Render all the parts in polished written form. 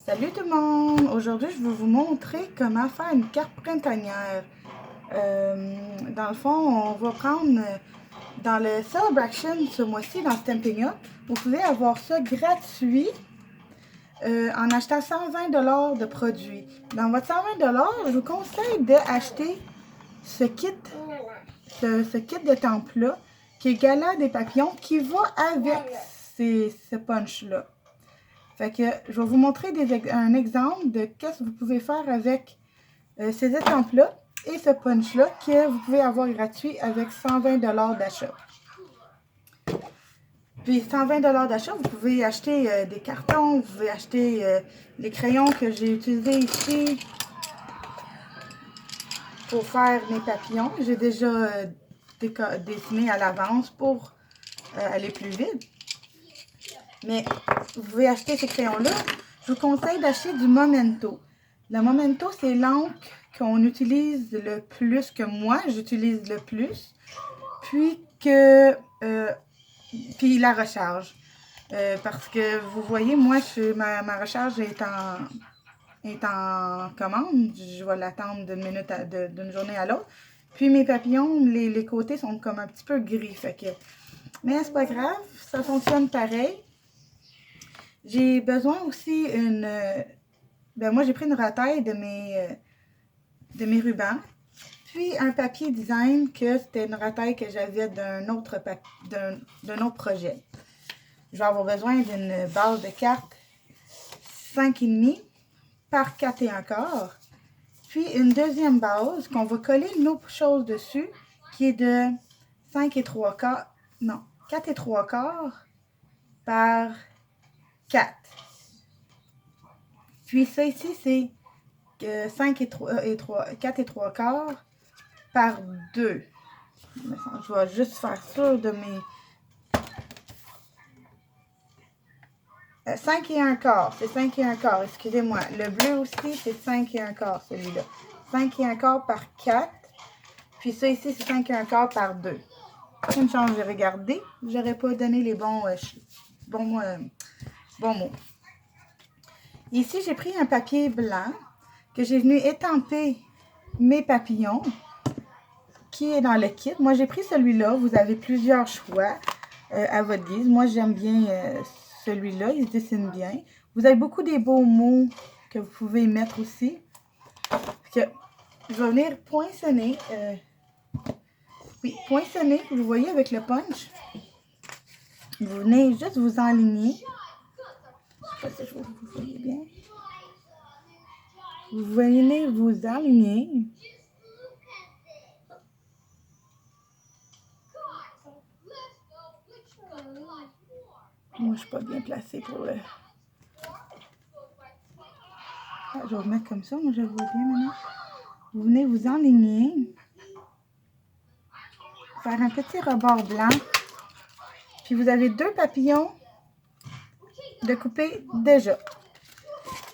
Salut tout le monde! Aujourd'hui, je vais vous montrer comment faire une carte printanière. Dans le fond, on va prendre dans le Celebration ce mois-ci, dans Stampin' Up, vous pouvez avoir ça gratuit en achetant 120 $ de produits. Dans votre 120 $, je vous conseille d'acheter ce kit de temple-là, qui est Gala des papillons, qui va avec ce punch-là. Fait que je vais vous montrer un exemple de qu'est-ce que vous pouvez faire avec ces estampes-là et ce punch-là que vous pouvez avoir gratuit avec 120 $ d'achat. Puis 120 $ d'achat, vous pouvez acheter des cartons, vous pouvez acheter les crayons que j'ai utilisés ici pour faire mes papillons. J'ai déjà dessiné à l'avance pour aller plus vite. Mais vous pouvez acheter ces crayons-là. Je vous conseille d'acheter du Memento. Le Memento, c'est l'encre qu'on utilise le plus, que moi, j'utilise le plus. Puis la recharge. Parce que vous voyez, moi, ma recharge est en commande. Je vais l'attendre d'une journée à l'autre. Puis mes papillons, les côtés sont comme un petit peu gris. Fait que, mais c'est pas grave, ça fonctionne pareil. J'ai besoin aussi moi j'ai pris une retaille de mes rubans, puis un papier design que c'était une retaille que j'avais d'un autre projet. Je vais avoir besoin d'une base de cartes 5,5 par 4,25, puis une deuxième base qu'on va coller nos choses dessus, qui est de 4,75 par 4. Puis ça ici, c'est 4,75 par 2. Je vais juste faire ça de mes... 5,25, c'est 5,25, excusez-moi. Le bleu aussi, c'est 5,25, celui-là. 5,25 par 4. Puis ça ici, c'est 5,25 par 2. Une chance, j'ai regardé. J'aurais pas donné les bons mots. Ici, j'ai pris un papier blanc que j'ai venu étamper mes papillons qui est dans le kit. Moi, j'ai pris celui-là. Vous avez plusieurs choix à votre guise. Moi, j'aime bien celui-là. Il se dessine bien. Vous avez beaucoup des beaux mots que vous pouvez mettre aussi. Je vais venir poinçonner. Poinçonner, vous voyez, avec le punch. Vous venez juste vous enligner. Je sais pas si vous voyez bien. Vous venez vous aligner. Moi, je suis pas bien placée pour le... Ah, je vais vous mettre comme ça. Moi, je vois bien maintenant. Vous venez vous enligner. Faire un petit rebord blanc. Puis, vous avez 2 papillons de couper déjà.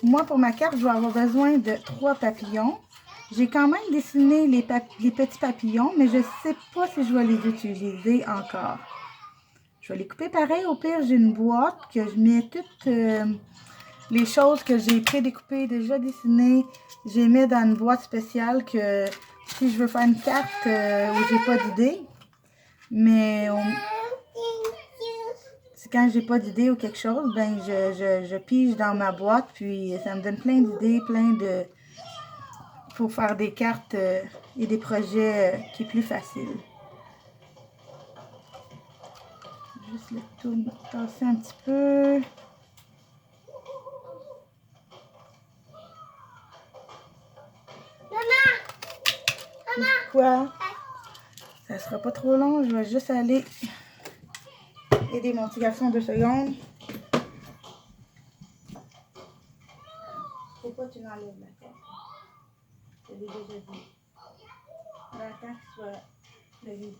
Moi, pour ma carte, je vais avoir besoin de 3 papillons. J'ai quand même dessiné les petits papillons, mais je ne sais pas si je vais les utiliser encore. Je vais les couper pareil. Au pire, j'ai une boîte que je mets toutes les choses que j'ai prédécoupées, déjà dessinées. Je les mets dans une boîte spéciale que si je veux faire une carte où j'ai pas d'idée, mais c'est quand j'ai pas d'idée ou quelque chose, ben je pige dans ma boîte, puis ça me donne plein d'idées, pour faire des cartes et des projets qui est plus facile. Juste le tourner, tasser un petit peu. Maman! Quoi? Ça sera pas trop long, je vais juste aller aider mon petit garçon 2 secondes. Faut pas que tu l'enlèves, d'accord? Je l'ai déjà dit. Attends que tu sois levé.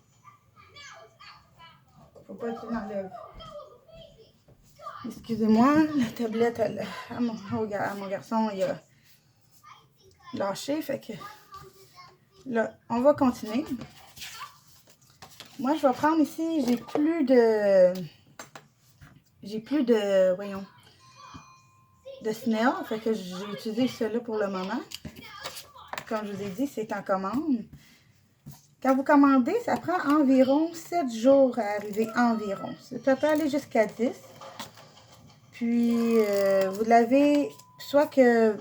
Faut pas que tu l'enlèves. Excusez-moi, la tablette à mon garçon, il a lâché, fait que là, on va continuer. Moi, je vais prendre ici, j'ai plus de de snail. Fait que j'ai utilisé celui-là pour le moment. Comme je vous ai dit, c'est en commande. Quand vous commandez, ça prend environ 7 jours à arriver environ. Ça peut aller jusqu'à 10. Puis, vous l'avez, soit que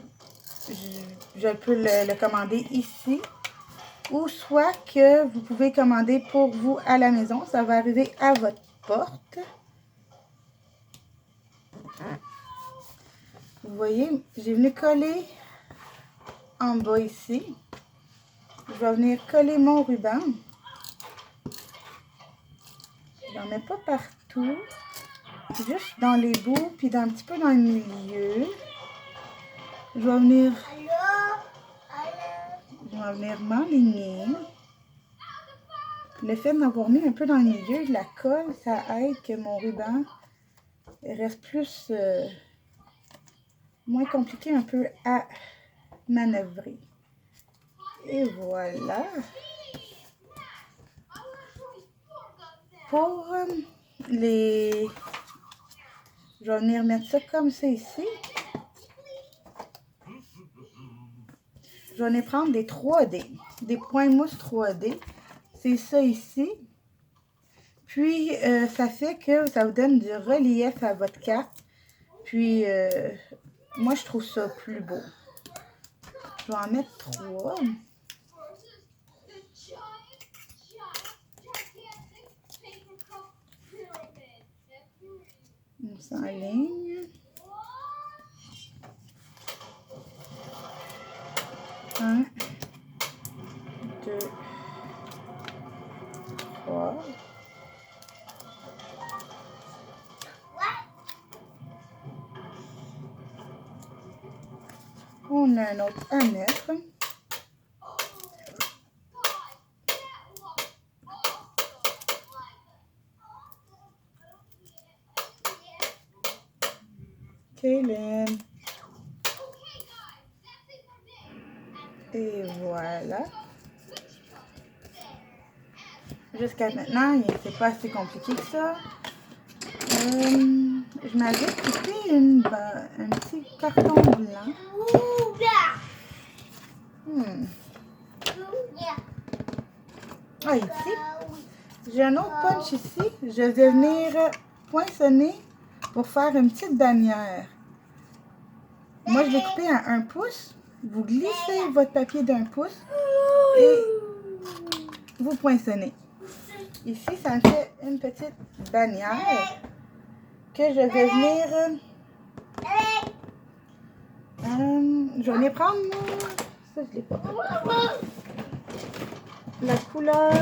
je peux le commander ici, ou soit que vous pouvez commander pour vous à la maison. Ça va arriver à votre porte. Vous voyez, j'ai venu coller en bas ici. Je vais venir coller mon ruban. Je n'en mets pas partout. Juste dans les bouts, puis un petit peu dans le milieu. Je vais venir m'aligner. Le fait de m'avoir mis un peu dans le milieu de la colle, ça aide que mon ruban reste plus moins compliqué un peu à manœuvrer. Et voilà. Pour les... Je vais venir mettre ça comme ça ici. Je vais venir prendre des 3D, des points mousse 3D. C'est ça ici. Puis, ça fait que ça vous donne du relief à votre carte. Puis, moi, je trouve ça plus beau. Je vais en mettre 3. On s'enligne. 1, 2, 3. On a un autre à mettre. Kaylin. Et voilà. Jusqu'à maintenant, c'est pas assez compliqué que ça. Je m'avais coupé un petit carton blanc. Ah, ici. J'ai un autre punch ici. Je vais venir poinçonner pour faire une petite bannière. Moi, je vais couper à 1 pouce. Vous glissez votre papier d'1 pouce et vous poinçonnez. Ici, ça me fait une petite bannière que je vais venir... je vais venir prendre... Ça, je l'ai pas fait. La couleur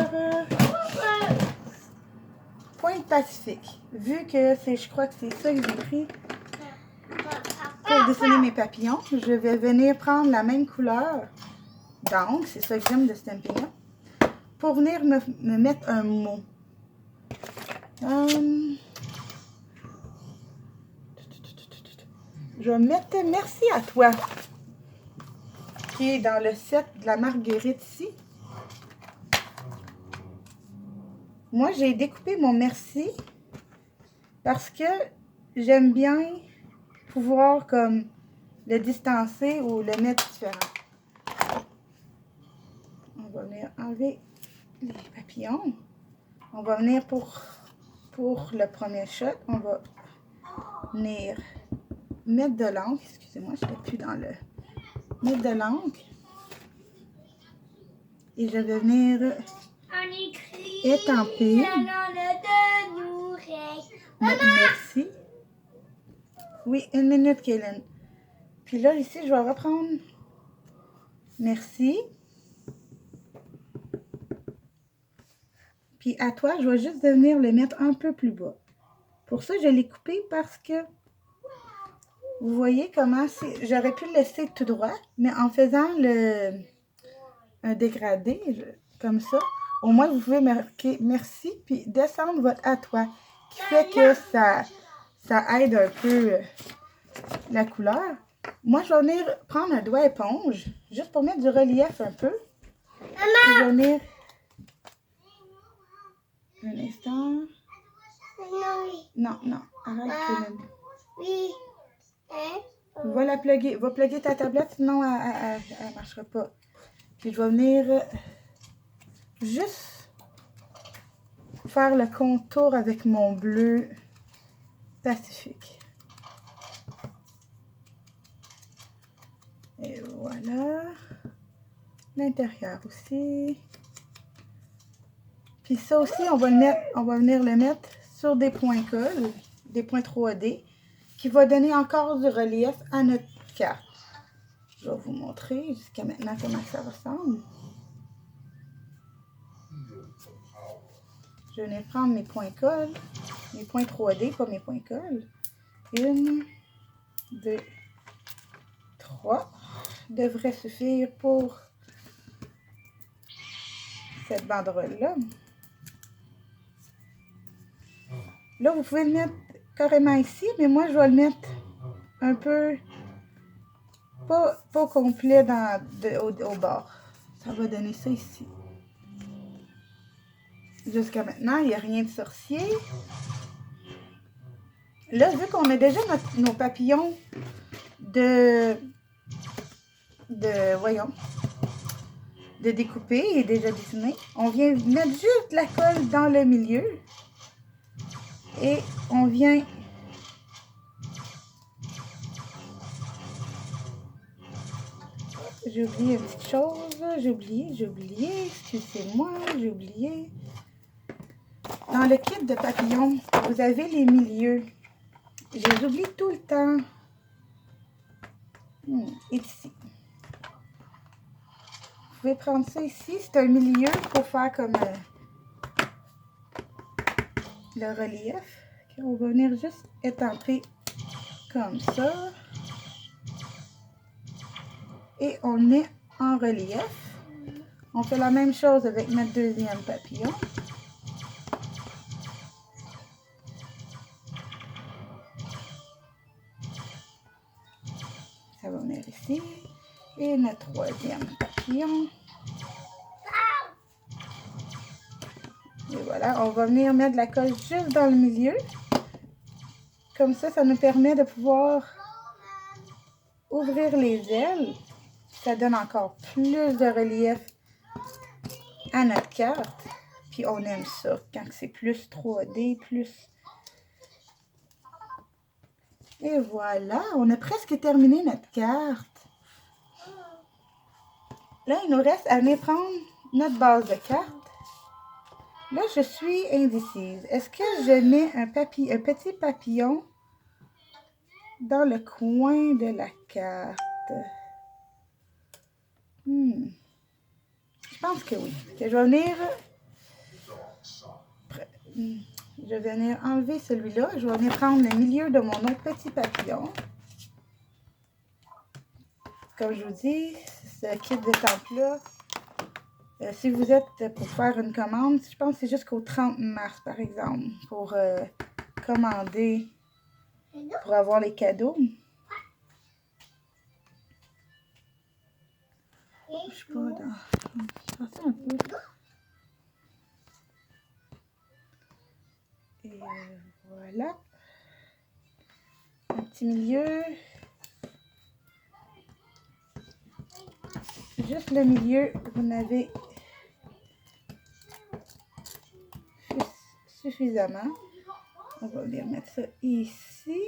Pointe Pacifique. Vu que je crois que c'est ça que j'ai pris pour dessiner mes papillons, je vais venir prendre la même couleur. Donc, c'est ça que j'aime de Stampin' Up. Pour venir me mettre un mot. Je vais mettre merci à toi, qui est dans le set de la Marguerite ici. Moi, j'ai découpé mon merci parce que j'aime bien pouvoir comme le distancer ou le mettre différent. On va venir enlever les papillons. On va venir pour le premier shot, on va venir mettre de l'encre. Excusez-moi, je ne suis plus dans le... Mettre de l'encre. Et je vais venir étamper. Merci. Oui, 1 minute, Kaylin. Puis là, ici, je vais reprendre merci. Puis à toi, je vais juste venir le mettre un peu plus bas. Pour ça, je l'ai coupé parce que vous voyez comment c'est. J'aurais pu le laisser tout droit, mais en faisant un dégradé, comme ça, au moins vous pouvez marquer merci, puis descendre votre à toi, qui fait que ça aide un peu la couleur. Moi, je vais venir prendre un doigt éponge, juste pour mettre du relief un peu. Puis je vais venir... Un instant. Non, non, arrête. Oui. Hein? Va plugger ta tablette, sinon elle ne marchera pas. Puis je vais venir juste faire le contour avec mon bleu Pacifique. Et voilà. L'intérieur aussi. Puis ça aussi, on va venir le mettre sur des points colle, des points 3D, qui va donner encore du relief à notre carte. Je vais vous montrer jusqu'à maintenant comment ça ressemble. Je vais venir prendre mes points colle, mes points 3D, pas mes points colle. 1, 2, 3. Devrait suffire pour cette banderole-là. Là, vous pouvez le mettre carrément ici, mais moi, je vais le mettre un peu, pas complet au bord. Ça va donner ça ici. Jusqu'à maintenant, il n'y a rien de sorcier. Là, vu qu'on a déjà nos papillons de découper et déjà dessinés, on vient mettre juste la colle dans le milieu. Et on vient j'ai oublié une petite chose, j'ai oublié, excusez-moi, j'ai oublié. Dans le kit de papillons, vous avez les milieux. Je les oublie tout le temps. Ici. Vous pouvez prendre ça ici, c'est un milieu pour faire comme le relief. Okay, on va venir juste étamper comme ça. Et on met en relief. On fait la même chose avec notre deuxième papillon. Ça va venir ici. Et notre troisième papillon. Et voilà, on va venir mettre de la colle juste dans le milieu. Comme ça nous permet de pouvoir ouvrir les ailes. Ça donne encore plus de relief à notre carte. Puis on aime ça quand c'est plus 3D, plus... Et voilà, on a presque terminé notre carte. Là, il nous reste à venir prendre notre base de carte. Là, je suis indécise. Est-ce que je mets un petit papillon dans le coin de la carte? Je pense que oui. Que je vais venir enlever celui-là. Je vais venir prendre le milieu de mon autre petit papillon. Comme je vous dis, ce kit d'étampe-là, si vous êtes pour faire une commande, je pense que c'est jusqu'au 30 mars, par exemple, pour commander, pour avoir les cadeaux. Je sais pas, je vais un peu. Et voilà. Un petit milieu. Juste le milieu, vous n'avez suffisamment. On va venir mettre ça ici.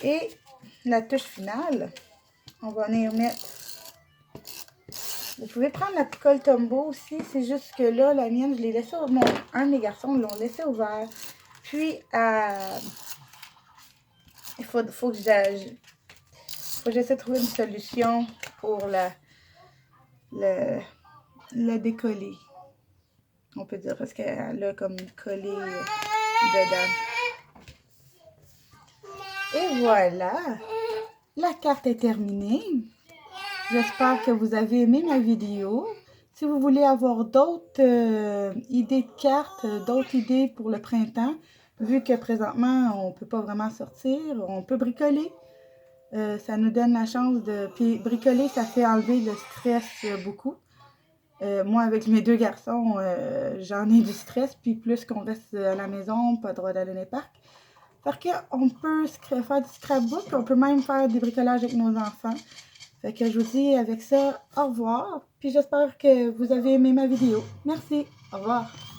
Et la touche finale, on va venir mettre... Vous pouvez prendre la colle Tombow aussi, c'est juste que là, la mienne, je l'ai laissée un de mes garçons l'ont laissé ouvert. Puis, il faut que j'essaie de trouver une solution pour le décoller. On peut dire, parce qu'elle a comme collé dedans. Et voilà, la carte est terminée. J'espère que vous avez aimé ma vidéo. Si vous voulez avoir d'autres idées de cartes, d'autres idées pour le printemps, vu que présentement, on ne peut pas vraiment sortir, on peut bricoler. Ça nous donne la chance de... Puis bricoler, ça fait enlever le stress beaucoup. Moi, avec mes deux garçons, j'en ai du stress. Puis plus qu'on reste à la maison, pas le droit d'aller dans les parcs. Fait qu'on peut faire du scrapbook, puis on peut même faire des bricolages avec nos enfants. Fait que je vous dis avec ça, au revoir. Puis j'espère que vous avez aimé ma vidéo. Merci, au revoir.